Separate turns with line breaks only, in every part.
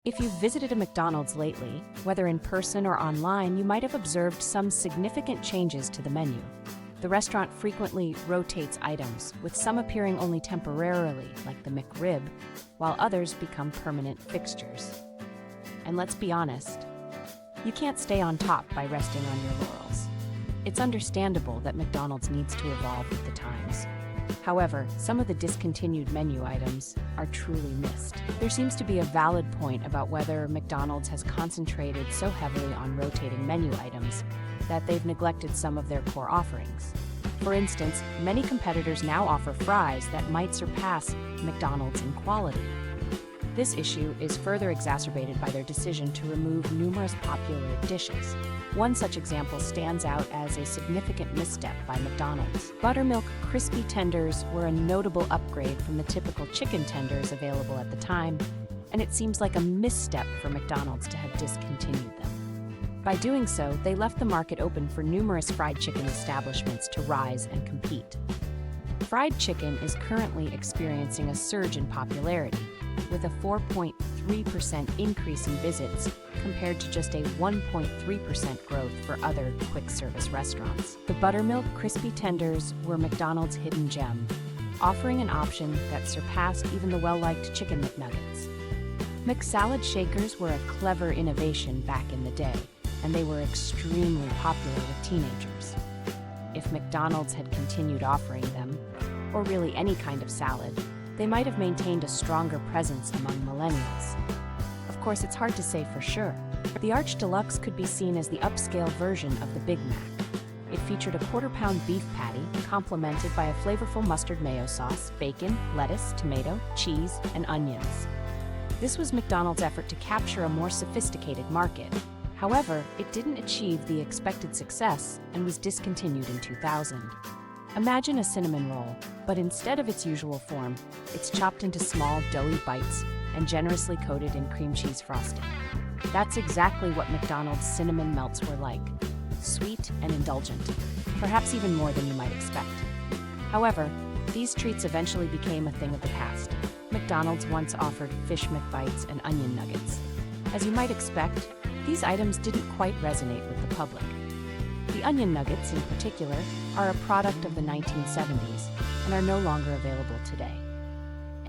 If you've visited a McDonald's lately, whether in person or online, you might have observed some significant changes to the menu. The restaurant frequently rotates items, with some appearing only temporarily, like the McRib, while others become permanent fixtures. And let's be honest, you can't stay on top by resting on your laurels. It's understandable that McDonald's needs to evolve with the times. However, some of the discontinued menu items are truly missed. There seems to be a valid point about whether McDonald's has concentrated so heavily on rotating menu items that they've neglected some of their core offerings. For instance, many competitors now offer fries that might surpass McDonald's in quality. This issue is further exacerbated by their decision to remove numerous popular dishes. One such example stands out as a significant misstep by McDonald's. Buttermilk crispy tenders were a notable upgrade from the typical chicken tenders available at the time, and it seems like a misstep for McDonald's to have discontinued them. By doing so, they left the market open for numerous fried chicken establishments to rise and compete. Fried chicken is currently experiencing a surge in popularity, with a 4.3% increase in visits compared to just a 1.3% growth for other quick-service restaurants. The buttermilk crispy tenders were McDonald's hidden gem, offering an option that surpassed even the well-liked chicken McNuggets. McSalad shakers were a clever innovation back in the day, and they were extremely popular with teenagers. If McDonald's had continued offering them, or really any kind of salad, they might have maintained a stronger presence among millennials. Of course, it's hard to say for sure. The Arch Deluxe could be seen as the upscale version of the Big Mac. It featured a quarter-pound beef patty, complemented by a flavorful mustard mayo sauce, bacon, lettuce, tomato, cheese, and onions. This was McDonald's effort to capture a more sophisticated market. However, it didn't achieve the expected success and was discontinued in 2000. Imagine a cinnamon roll, but instead of its usual form, it's chopped into small, doughy bites and generously coated in cream cheese frosting. That's exactly what McDonald's cinnamon melts were like, sweet and indulgent, perhaps even more than you might expect. However, these treats eventually became a thing of the past. McDonald's once offered fish McBites and onion nuggets. As you might expect, these items didn't quite resonate with the public. The onion nuggets, in particular, are a product of the 1970s and are no longer available today.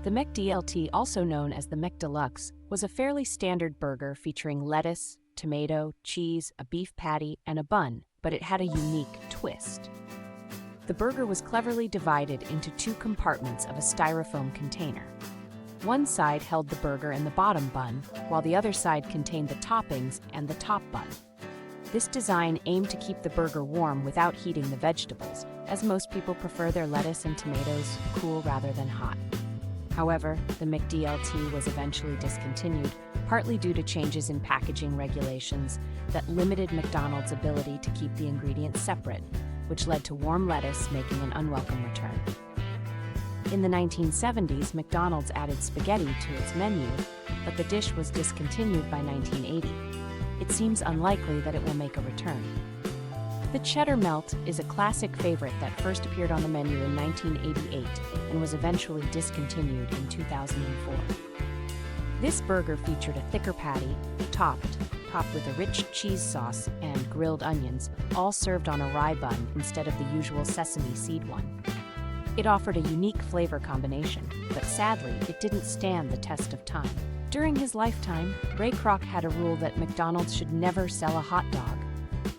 The McDLT, also known as the McDeluxe, was a fairly standard burger featuring lettuce, tomato, cheese, a beef patty, and a bun, but it had a unique twist. The burger was cleverly divided into two compartments of a styrofoam container. One side held the burger and the bottom bun, while the other side contained the toppings and the top bun. This design aimed to keep the burger warm without heating the vegetables, as most people prefer their lettuce and tomatoes cool rather than hot. However, the McDLT was eventually discontinued, partly due to changes in packaging regulations that limited McDonald's ability to keep the ingredients separate, which led to warm lettuce making an unwelcome return. In the 1970s, McDonald's added spaghetti to its menu, but the dish was discontinued by 1980. It seems unlikely that it will make a return. The cheddar melt is a classic favorite that first appeared on the menu in 1988 and was eventually discontinued in 2004. This burger featured a thicker patty, topped with a rich cheese sauce and grilled onions, all served on a rye bun instead of the usual sesame seed one. It offered a unique flavor combination, but sadly, it didn't stand the test of time. During his lifetime, Ray Kroc had a rule that McDonald's should never sell a hot dog.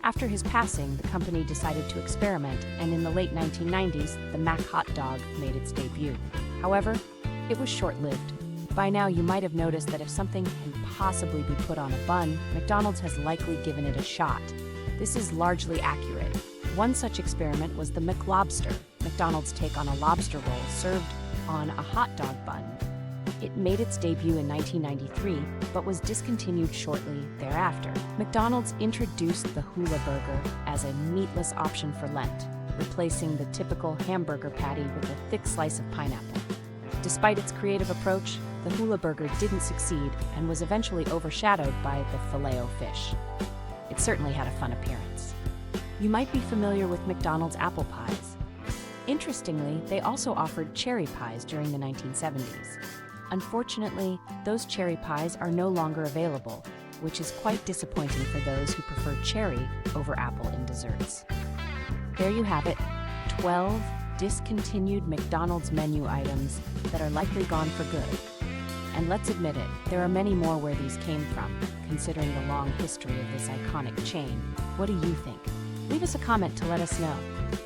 After his passing, the company decided to experiment, and in the late 1990s, the Mac Hot Dog made its debut. However, it was short-lived. By now, you might have noticed that if something can possibly be put on a bun, McDonald's has likely given it a shot. This is largely accurate. One such experiment was the McLobster, McDonald's take on a lobster roll served on a hot dog bun. It made its debut in 1993, but was discontinued shortly thereafter. McDonald's introduced the Hula Burger as a meatless option for Lent, replacing the typical hamburger patty with a thick slice of pineapple. Despite its creative approach, the Hula Burger didn't succeed and was eventually overshadowed by the Filet-O-Fish. It certainly had a fun appearance. You might be familiar with McDonald's apple pies. Interestingly, they also offered cherry pies during the 1970s. Unfortunately, those cherry pies are no longer available, which is quite disappointing for those who prefer cherry over apple in desserts. There you have it, 12 discontinued McDonald's menu items that are likely gone for good. And let's admit it, there are many more where these came from, considering the long history of this iconic chain. What do you think? Leave us a comment to let us know.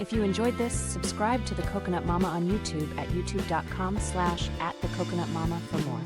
If you enjoyed this, subscribe to The Coconut Mama on YouTube at youtube.com/@thecoconutmama for more.